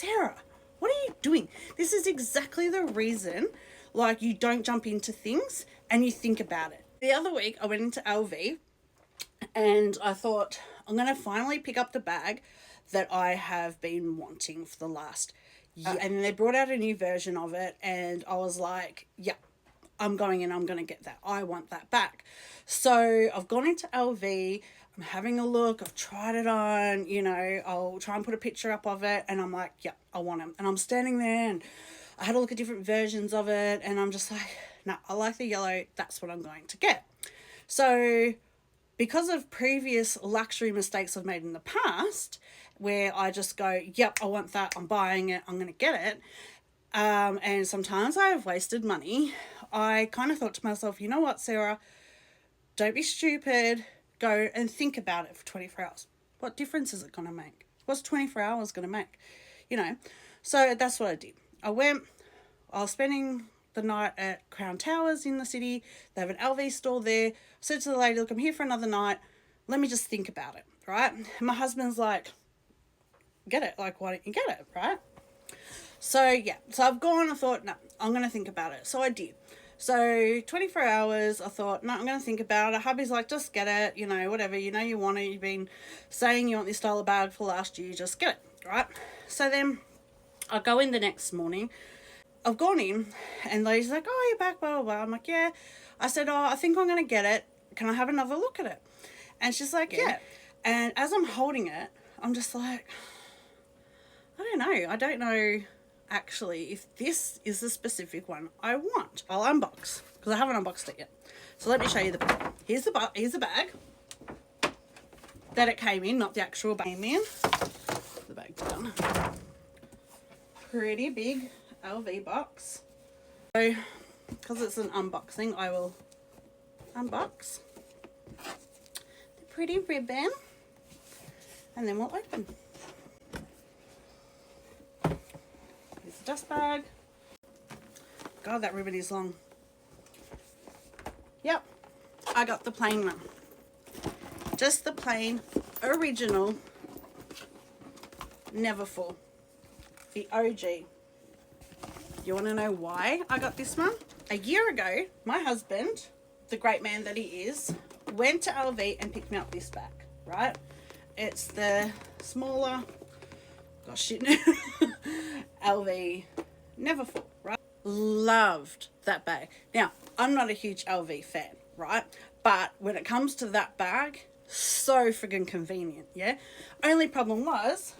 Sarah, what are you doing? This is exactly the reason, like, you don't jump into things and you think about it. The other week I went into LV and I thought, I'm going to finally pick up the bag that I have been wanting for the last year. And they brought out a new version of it and I was like, yeah, I'm going in, I'm going to get that. I want that bag. So I've gone into LV, I'm having a look, I've tried it on, you know, I'll try and put a picture up of it and I'm like, yeah, I want them. And I'm standing there and I had a look at different versions of it and I'm just like, no, I like the yellow, that's what I'm going to get. So because of previous luxury mistakes I've made in the past, where I just go, yep, I want that, I'm buying it, I'm going to get it, and sometimes I have wasted money, I kind of thought to myself, you know what, Sarah, don't be stupid, go and think about it for 24 hours. What difference is it going to make? What's 24 hours going to make? You know, so that's what I did. I was spending the night at Crown Towers in the city. They have an LV store there. I said to the lady, look, I'm here for another night. Let me just think about it, right? And my husband's like, get it. Like, why don't you get it, right? So, yeah. So I've gone, I thought, no, I'm going to think about it. So I did. So 24 hours, I thought, no, I'm going to think about it. Hubby's like, just get it, you know, whatever. You know you want it. You've been saying you want this style of bag for last year. Just get it, right? So then I go in the next morning. I've gone in and the lady's like, oh, you're back, blah, blah, blah. I'm like, yeah. I said, oh, I think I'm going to get it. Can I have another look at it? And she's like, yeah. And as I'm holding it, I'm just like, I don't know actually if this is the specific one I want. I'll unbox because I haven't unboxed it yet. So let me show you the bag. Here's the bag that it came in, not the actual bag came in. The bag down. Pretty big LV box. So because it's an unboxing, I will unbox the pretty ribbon and then we'll open. Here's the dust bag. God, that ribbon is long. Yep, I got the plain one. Just the plain original Neverfull, the OG. You want to know why I got this one? A year ago, my husband, the great man that he is, went to LV and picked me up this bag, right? It's the smaller, gosh shit, LV Neverfull, right? Loved that bag. Now, I'm not a huge LV fan, right? But when it comes to that bag, so friggin' convenient, yeah? Only problem was,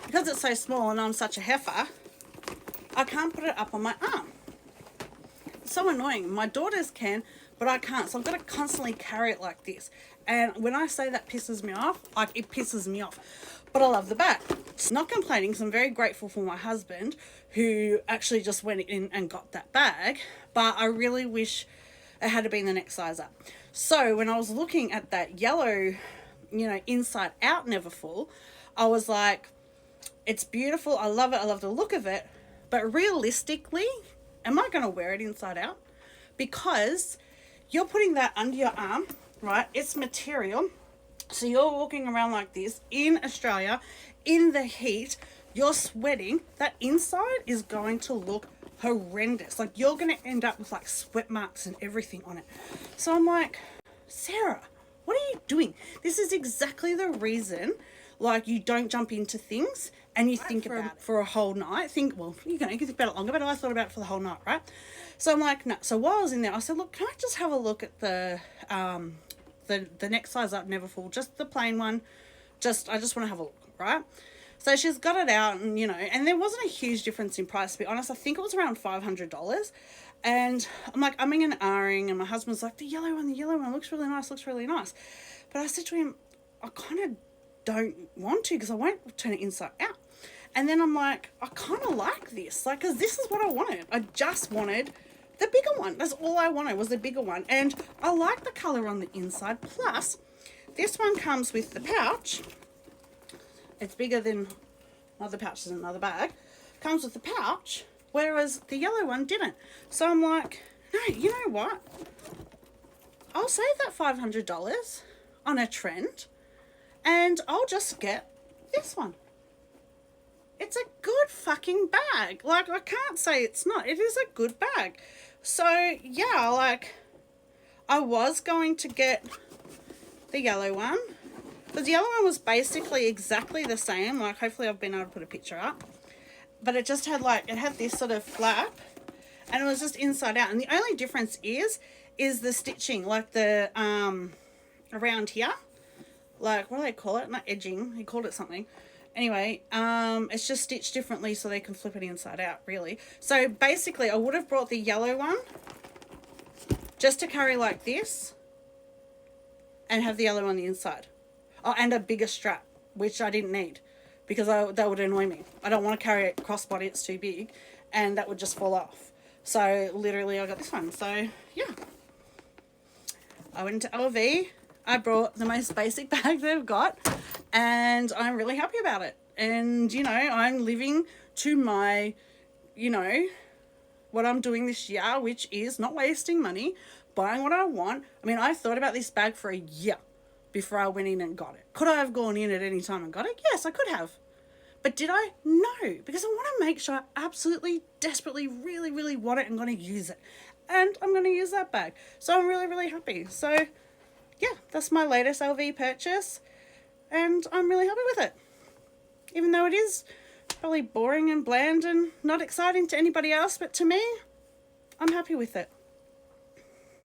because it's so small and I'm such a heifer, I can't put it up on my arm. It's so annoying. My daughters can, but I can't. So I've got to constantly carry it like this. And when I say that pisses me off, like it pisses me off. But I love the bag. It's not complaining because I'm very grateful for my husband who actually just went in and got that bag. But I really wish it had been the next size up. So when I was looking at that yellow, you know, inside out Neverfull, I was like, it's beautiful. I love it. I love the look of it. But realistically, am I going to wear it inside out? Because you're putting that under your arm, right? It's material. So you're walking around like this in Australia, in the heat, you're sweating. That inside is going to look horrendous. Like you're going to end up with like sweat marks and everything on it. So I'm like, Sarah, what are you doing? This is exactly the reason, like, you don't jump into things and you think about it for a whole night. Well, you can think about it longer, but I thought about it for the whole night, right? So I'm like, no. So while I was in there, I said, look, can I just have a look at the next size up Neverfull, just the plain one. I just want to have a look, right? So she's got it out and, you know, and there wasn't a huge difference in price, to be honest. I think it was around $500. And I'm like, umming and ahhing, and my husband's like, the yellow one looks really nice. But I said to him, I kind of don't want to because I won't turn it inside out. And then I'm like, I kind of like this, like, because this is what I wanted. I just wanted the bigger one. That's all I wanted, was the bigger one. And I like the color on the inside. Plus, this one comes with the pouch. It's bigger than other pouches in another bag. Comes with the pouch, whereas the yellow one didn't. So I'm like, no, you know what? I'll save that $500 on a trend and I'll just get this one. it's a good fucking bag. Like, I can't say it's not. It is a good bag. So, yeah, like, I was going to get the yellow one. But the yellow one was basically exactly the same. Like, hopefully I've been able to put a picture up. But it just had, like, it had this sort of flap. And it was just inside out. And the only difference is the stitching. Like, the, around here. Like, what do they call it? Not edging. He called it something. Anyway, it's just stitched differently so they can flip it inside out, really. So, basically, I would have brought the yellow one just to carry like this and have the yellow on the inside. Oh, and a bigger strap, which I didn't need because that would annoy me. I don't want to carry it crossbody, it's too big, and that would just fall off. So, literally, I got this one. So, yeah. I went to LV. I brought the most basic bag they've got, and I'm really happy about it. And, you know, I'm living to my, you know, what I'm doing this year, which is not wasting money, buying what I want. I mean, I thought about this bag for a year before I went in and got it. Could I have gone in at any time and got it? Yes, I could have. But did I? No, because I want to make sure I absolutely, desperately, really, really want it and going to use it. And I'm going to use that bag. So I'm really, really happy. So, yeah, that's my latest LV purchase. And I'm really happy with it. Even though it is probably boring and bland and not exciting to anybody else, but to me, I'm happy with it.